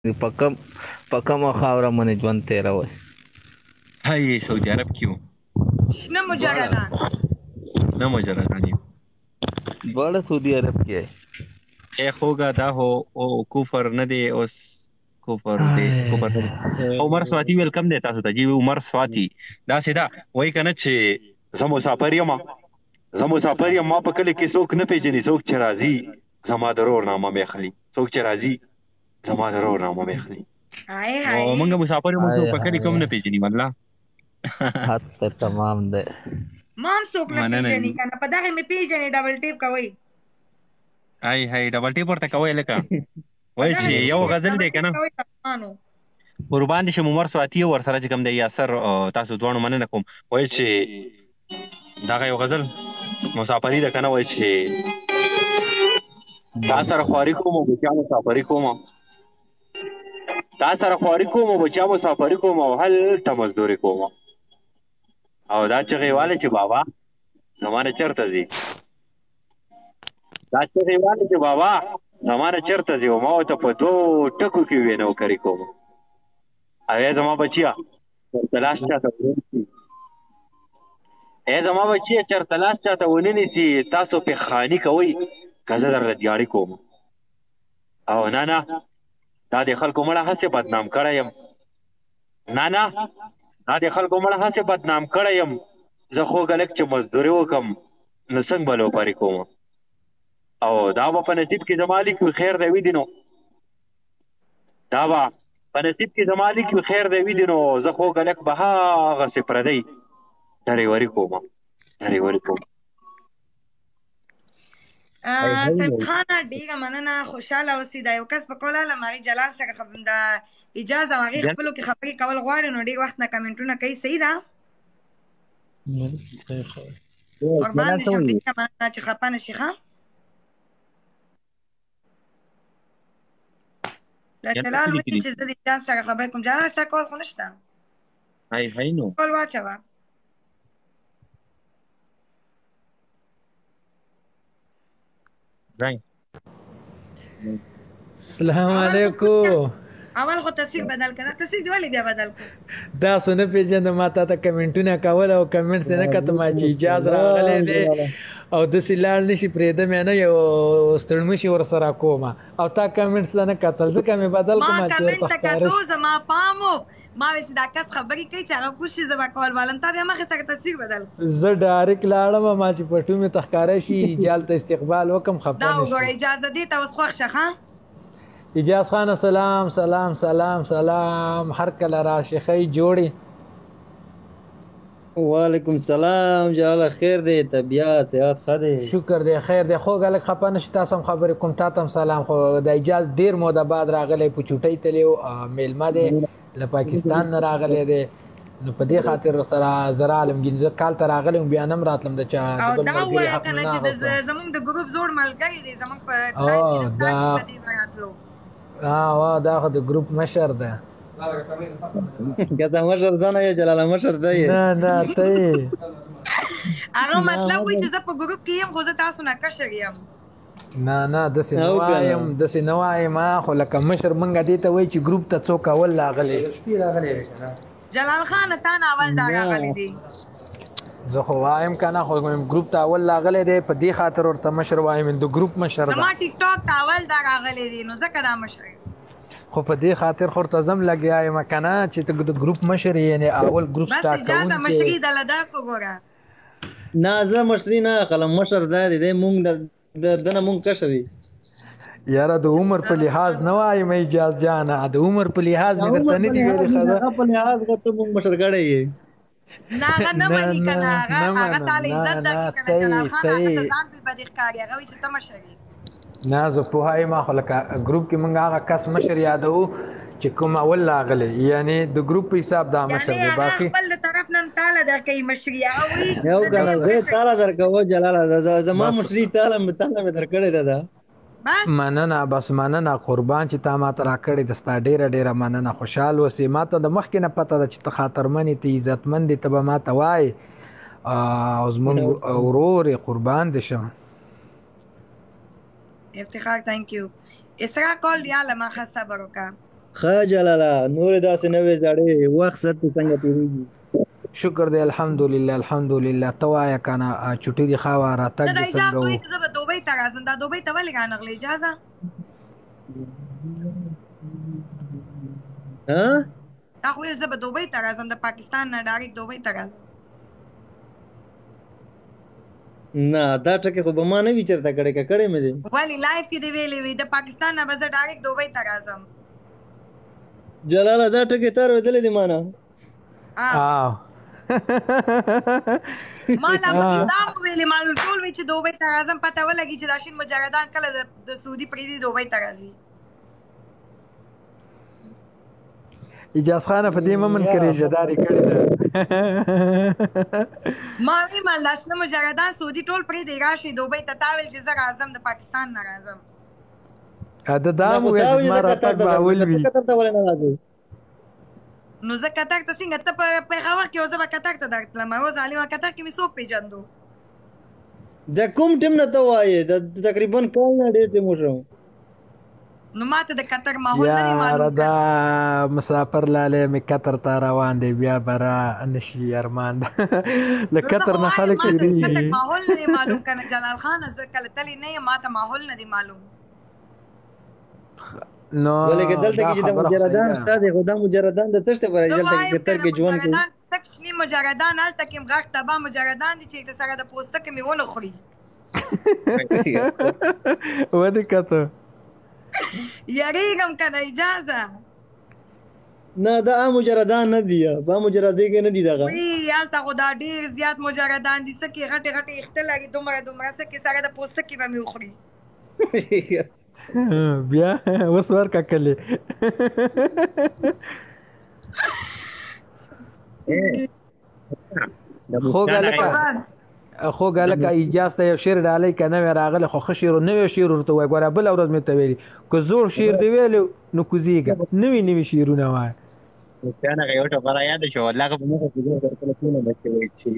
په کومه خاوره باندې ژوند تېروئ؟ هی سعودي عرب کې وو. نه مجردان نه مجردان یو. دواړه سعودي عرب کې یې؟ خوږه دا هو او کفر نه دی اوس کفر دی کفر نه دی. عمر سواتی ویلکم دی تاسو ته جی عمر سواتی داسې ده وایي که نه چې زه مسافر یم ما په کلي کې څوک نه پېژني څوک چې راځي زما د رور نامه مې اخلي څوک چې راځي زما د رور نامه مې اخلي. موږ مسافر یو موږ په کلي کې هم نه پېژني والله. حد ته تمام دی. ما هم څوک نه پېژني که نه په دغې مې پېژني ډبل ټیپ کوئ. هی ډبل ټیپ ورته کوئ لکه وایي چې یو غزل دی که نه قربان دي شم عمر سواتی ورسره چې کوم دی یاسر تاسو دواړو مننه کوم وایي چې دغه یو غزل مسافري ده که نه وایي چې تا سره خواري کوم او بچیا مسافري کوم تا سره خواري کوم او بچیا مسافري کوم او هلته مزدوري کوم او دا چغې والی چې بابا زمانه چېرته ځي دا چغې والی چې بابا زمانه چېرته ځي او ما ورته په دوو ټکو کې وې نوکري کوم ای زما بچیا چېرته لاس چاته ونه نیسي تاسو پې خاني کوئ که زه درله دیاړي کوم او نه دا د خلکو مړه هسې بدنام کړی یم زه خوږه لږ چې مزدوري وکړم نو څنګه به لوپرې کوم او دا به په نصیب کې زما لیک وي خیر دی وي نو زه خوږه لږ به هغسې پردی ډریوري کوم سیب خانه ډېره مننه خوشحاله اوسئ دا یو کس په قول علم هغې جلال سره د اجازه او هغې خپلو کې خبرې کول غواړي نو ډېر وخت نه کمنټونه کوي صحیح ده قربان دې شم ډېره مننه چې خفه نه شي ښه د جلال وایي چې زه د اجازه سره خبرې کوم جلال ستا کول خو نشته نو کول واچوه السلام علیکم اول خو تصویر بدل کړه تصویر دې ولې بیا بدل کړ دا څه نه پېژنم ما تا ته کمنټونه کول او کمنټس دې نه کته ما چې اجازه راغلی دی او داسې لاړ نه شي پرېږدم یې نه یو ستړمشي ورسره کوم او تا کمنټس ته نه کتل ځکه مې بدل کړم ما کمنټ ته کتو زما پام و ما ویل چې دا کس خبرې کوي چې هغه کوشي زه به کول والم تا بیا مخې سره تصویر بدل زه ډایرکټ لاړم ما چې پټو مې ته ښکاره شي جال ته استقبال وکړم خفه دا وګوره اجازه دې ته اوس خوښ شه ښه اجاز خانه سلام هر کله راشي ښه جوړې وعلیکم سلام جلاله خیر دی طبیعت صحت ښه دی شکر دی خیر دی خوږه لږ خفه نه شي تاسو هم خبرې کوم تا ته هم سلام خو د اجاز ډېر موده بعد راغلی په چوټۍ تللی و میلمه دی له پاکستان نه راغلی دی نو په دې خاطر سره زه رالم زه کال ته راغلی وم بیا نه هم راتلم د چا او دا ووایه که نه چې زمونږ د ګروپ زوړ ملګری دی زمونږ په ټایم کې د سکاټ په دې راتلو دا خو د ګروپ مشر ده که ته مشر زه نه یې جلاله مشر ته یې نه ته یې هغه مطلب وایي چې زه په ګروپ کې یم خو زه تاسو نه کشر یم نه داسې نه وایم خو لکه مشر موږ دې ته وایي چې ګروپ ته څوک اول راغلی جلال خان تا نه اول دا راغلی دی زه خو وایم که نه خو ګروپ ته اول راغلی دی په دې خاطر ورته مشر وایم د ګروپ مشر ده زما ټیک ټاک ته اول دا راغلی دی نو ځکه دا مشر خو په دې خاطر خو ورته زه هم لګیا یم که نه چې ته د ګروپ مشر یې یعنې اول ګروپ بس اجازه مشري دله درکړو ګوره نه زه مشري نه اخلم مشر دا دی مونږ د نه مونږ کشر یي یاره د عمر په لحاظ نه وایم اجاز جانه د عمر په لحاظ مې درته نه دي ویلي ښځه په لحاظ به ته مونږ مشر کړی یې نه هغه نه مني که نه هغه تا له عزت درکړي که نه جلال خان هغه ته ځان پرې بدې ښکاري هغه وایي چې ته مشر یې نه زه پوهایم خو لکه ګروپ کې موږ هغه کس مشر یادوو چې کوم اول راغلی یعنې د ګروپ په حساب دا مشر دی باقي خپل د طرف نه هم تاله درکوي مشري هغه وایي یو که نه زه تاله درکوو جلاله زما مشري تاله مې درکړې ده مننه قربان چې تا ما ته راکړې ده ستا ډېره مننه خوشحال اوسې ما ته د مخکې نه پته ده چې ته خاطرمن یې ته عزتمند یې ته به ما ته وایې او زمونږ ورور یې قربان دې شم افتخار تhank you اسرا کول یاله ما ښه صبر وکړه ښه جلاله نور داسې نه وې زړې وخت سر ته څنګه تېرېږي شکر دی الحمدلله الحمدلله ته وایه که نه چوټي دې ښه وه راتګ ته د دې اجازه څنګه وایي و چې زه به دوبۍ ته راځم دا دوبۍ ته ولې رانغلې اجازه ها تا خو ویل زه به دوبۍ ته راځم د پاکستان نه ډایرکټ دوبۍ ته راځم نه دا ټکي خو به ما نه وي چېرته کړی که کړی مې دی ولې لایف کې دې ویلې وي د پاکستان نه به زه ډایرکټ دوبۍ ته راځم جلاله دا ټکي تا اورېدلی دی ما نه آو ما لا دا مو ویلې ما ټول وی چې دوبۍ ته راځم پته ولګي چې دا شین مجاهدان کله د سعودي پریزي دوبۍ ته راځي اجاز خانه په دې مه منکرې جداري کړې ده ما وی ما لا شنه مجاهدان سعودي ټول پریدي راشي دوبۍ ته تا ویل چې زه راځم د پاکستان نه راځم د دا مو ویل چې ما راتګ به اول وي قطر ته ولې نه راځې نو زه قطر ته څنګه ته په پېښور کې او زه به قطر ته درتلم او ظالمه قطر کې مې څوک پېژندو د کوم ټیم نه ته وایې د تقریبا کال نه ډېر ټیم وشو نو ماته د قطر ماحول نه دی یاره معلوم دا مسافر لالی مې قطر ته روان دی بیا به را نشي ارمان ده له قطر نه خلک ماته د قطر تېرېږي ماحول نه دی معلوم کنه جلال خان زه کله تللی نه یم ماته ماحول نه دی معلوم نو ولکه دلته کې چې د مجردان شته دی خو دا مجردان د تشته پر دلته کې قطر کې ژوند کوي تک شنی مجردان هلته کې غږ تبا مجردان دي چې سره د پوستکي مې ونه خوري ودې کته یریږم کنه اجازه نه دا عام مجردان نه دي با مجردې کې نه دي دغه وی هلته خو دا ډېر زیات مجردان دي څه کې غټې غټې اخته لري دومره څه کې سره د پوستکي به مې وخوري بیا اوس ورکه کلې خو ګلکه اجازه ته یو شعر ډالۍ که نوی راغلی خو ښه شعر نوی شعر ورته وایي ګوره بله ورځ مې ته ویلي که زوړ شعر دې ویلی نو کوزېږه نوي شعرونه وایه هغه یو ټپه یاد شو الله په مخه کې کله ټول بچي وایي چې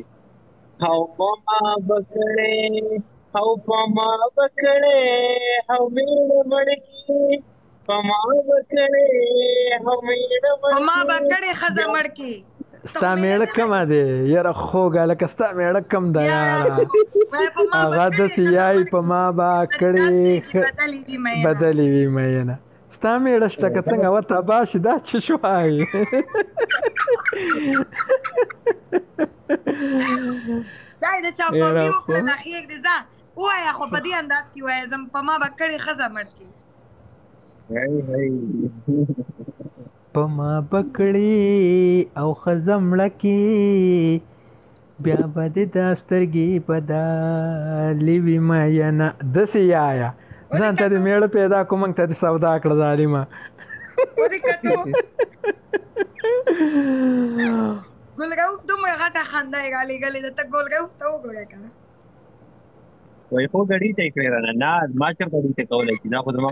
او ما بکړې او پما بکړې او مې مړکی پما بکړې او مې مړکی خزه مړکی ستا میړه کمه دی یاره خوږه لکه ستا میړه کم ده یاره هغه داسې یایي په ما به کړې بدلې وي مینه ستا میړه شته که څنګه و تباه شي دا څه شوایي دا د چا کاپي وکړه د اخیر دې ځه ووایه خو په دې انداز کې وایه زم په ما به کړې ښځه مړکي په ما بکړې او ښځه مړه کې بیا به دې دا سترګې بدلې وي مینه داسې یایه ځان ته دې میړه پیدا کړو موږ ته دې سودا کړه ظالمه ګلرؤف دومره غټه خندا یې رالېږلې ده ته ګلرؤف ته وګوره که نه وای خو ګډي ته کړی را نه ما چېرته ګډي ته کولی شي دا خو زما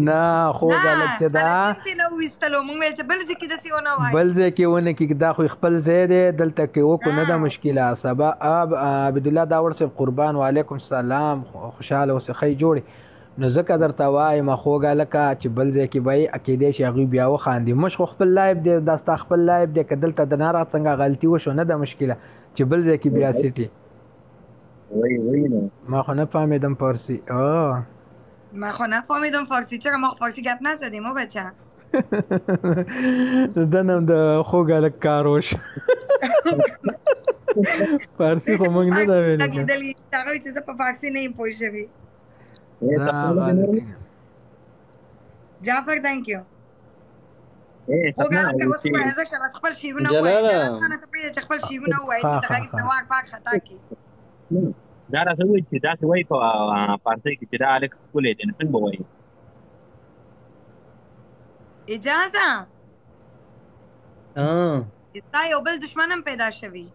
نه خو غلط ده نه وویستلو موږ ویل چې بل ځای کې داسې ونه وایي بل ځای کې ونه کې دا خو خپل ځای دی دلته کې وکړو نه ده مشکله سبا عبدالله داور صاحب قربان وعلیکم السلام خوشحاله اوسې ښه جوړې نو ځکه درته وایم خوږه لکه چې بل ځای کې به یې کیدای شي هغوی بیا وخاندي موږ خو خپل لایب دی دا ستا خپل لایب دی که دلته د ناره څنګه غلطي وشو نه ده مشکله چې بل ځای کې بیا سیټي ما خو نه فهمیدم فارسی ما خو نه فهمیدم فارسی چرا ما فارسی گپ نزدیم و بچه دنم د خوږه لک کاروش فارسی خو موږ نه دا ویلي لیدلي هغه وایي چې زه په فارسي نه یم پوه شوي جعفر تhank you خپل شیرونه ووایي ته پرېږده چې خپل شیرونه ووایي چې د غریب نوار پاک خطا کړي دا راته وایي چې داسې وایي په فارسي کې چې دا هلک ښکلی دی نو څنګه به وایي اجازه ستا یو بل دشمن هم پیدا شوي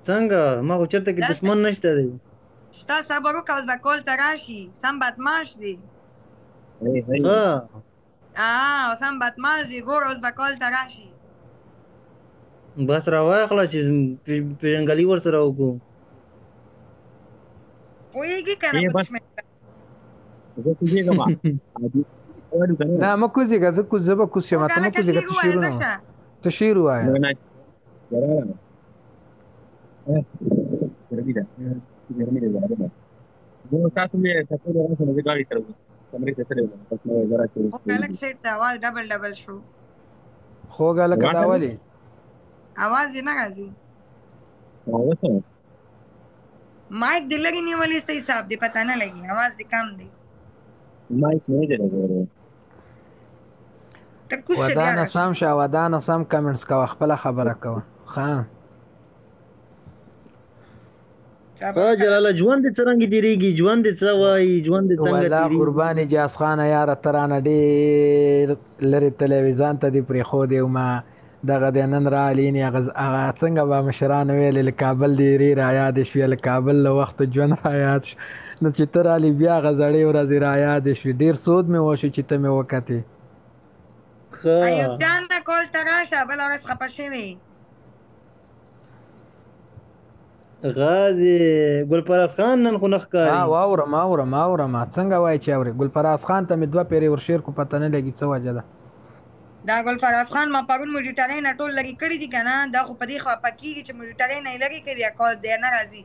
څنګه ما خو چېرته کې دشمن نشته دی شته صبر وکړه اوس به کول ته راشي سم بدماش دی اوس هم بدماش دی ګوره اوس به کول ته راشي بس راواخله چې پیژنګلي ورسره وکړو پوهېږي که نه په دشمن زه کوزېږم واړو که نه مه کوزېږه زه زه به کوز شم ته مه کوزېږه ته شعرونه وایه ته شعر ووایه ګرمي ده ګرمي ده زه تاسو مې تاسو له راسه نه ګاډي سره کمرې ته تللی وم بس نو زه راچې هلک سیټ د اواز ډبل شو خوږ هلکه دا ولې اواز یې نه راځي مایک دې لږ نیولې صحیح صاحب دې پته نه لګي اواز دې کم دی مایک نه دی لګولی ته کوڅه بیا ودانه سم شه ودانه سم کمنټس کوه خپله خبره کوه ښه جلاله ژوند دې څرنګه تېرېږي ژوند دې څه وایي ژوند دې څنګه والله تېرېږي قربان اجاز خانه یاره ته رانه ډېر لرې تلویزیون ته دې پرېښودی ومه دغه دی نن رالینې هغه څنګه به مشرانو ویلې له کابل دې ډېرې رایادې شوې له کابل له وخته ژوند رایاد شو نو چې ته رالې بیا هغه زړې ورځې رایادې شوې ډېر سود مې وشو چې ته مې وکتې ایوب جان نه کول ته راشه بله ورځ خفه شوې غازي ګلپرست خان نن خو نه ښکاري واورم څنګه وایي چې اورې ګلپرست خان ته مې 2 پیرې ورشیر کو پته نه لګي څه وجه ده دا ګلفراز خان ما پرون موډیټرۍ نه ټول لرې کړي دي که نه دا خو په دې خفه کېږي چې موډیټرۍ نه یې لرې کوي کال دی نه راځي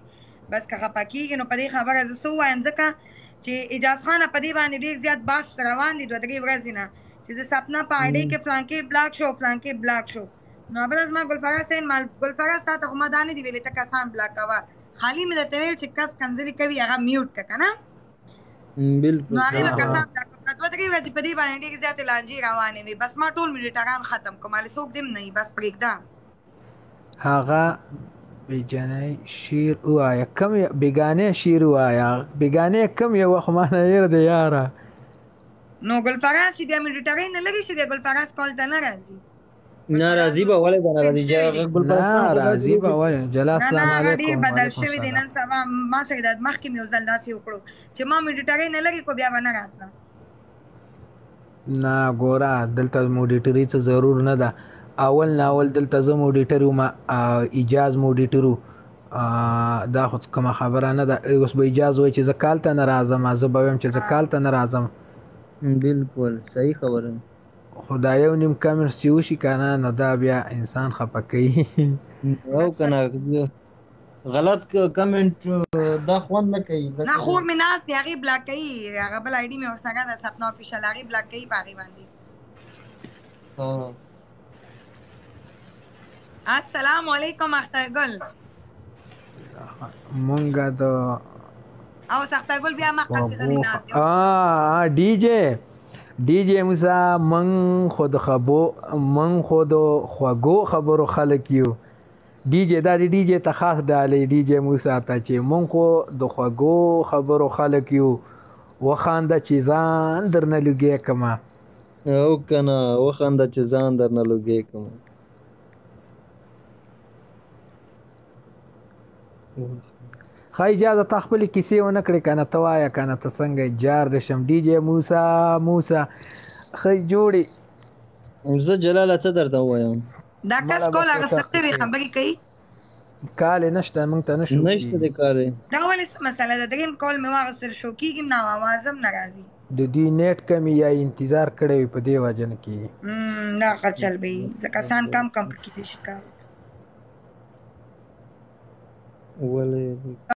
بس که خفه کېږي نو په دې خبره زه څه ووایم ځکه چې اجاز خانه په دې باندې ډېر زیات بحث روان دي 2-3 ورځې نه چې د سپنا په اډې کې فلانکې بلاک شو فلانکې بلاک شو نو بل زما ګلفراز صاحب ګلفراز تا ته خو ما دا نه دي ویلې ته کسان بلاک کوه خالي مې درته ویل چې کس کنځلې کوي هغه میوټ که که نه بالکل نو هغې به کسان بلاک کړه 2-3 ورځې په دې باندې ډېرې زیاتې لانجې روانې وي بس ما ټول میډیټران ختم کړم هلې څوک دې هم نه وي بس پرېږده هغه بیجانه شیر ووایه کم بیګانې شیر ووایه بیګانې کم یو وخت ما نه هېر دی یاره نو ګلفراز چې بیا میډیټرۍ نه لري شي بیا ګلفراز کال ته نه راځي نه راځي به ولې به نه راځي نه راځي به ولې جلا السلام علیکم ډېر بدل شوي دی نن سبا ما سره د مخکې مې یو ځل داسې وکړو چې ما میډیټرۍ نه لري کو بیا به نه راتله نه ګوره دلته موډیټري څه ضرور نه ده اول ناول دلته زه موډیټر وم اجاز موډیټر و دا خو کومه خبره نه ده اوس به اجاز وایي چې زه کال ته نه راځم زه به وایم چې زه کال ته نه راځم بالکل صحیح خبره خو دا یو نیم کمنټس چې وشي که نه نو دا بیا انسان خفه کوي او که نه غلط کمنټ دا خوند نه کوي نه خور مې ناست دی هغې بلاک کوي هغه بل آی ډي مې ورسره ده سپنا افیشل هغې بلاک کوي په هغې باندې السلام علیکم اخترګل مونږه د او اخترګل بیا مخکې غلی ناست دی ډي جی موسی من خو د خوږو خبرو خلک یو ډي جی دا ډي جی ته خاص ډالۍ ډي جی موسی ته چې من خو د خوږو خبرو خلک یو وخانده چې ځان درنه لږې کړمه او که نه وخانده چې ځان درنه لږې کړمه ښه اجازه تا خپلې کیسې ونه کړې که نه ته وایه که نه ته څنګه جار دې شم ډي جی موسی ښه جوړې زه جلاله څه درته ووایم دا کس کول اخیستل شوي خبرې کوي کال یې نشته موږ ته نشو نشته دی کال یې دا ولې څه مسله ده درېیم کال مې واخیستل شو کېږي نه اواز هم نه راځي د دوی نیټ کمی یا انتظار کړی وي په دې وجه نه کېږي دا ښه چل به وي ځکه کسان کم کیدای شي کار ولې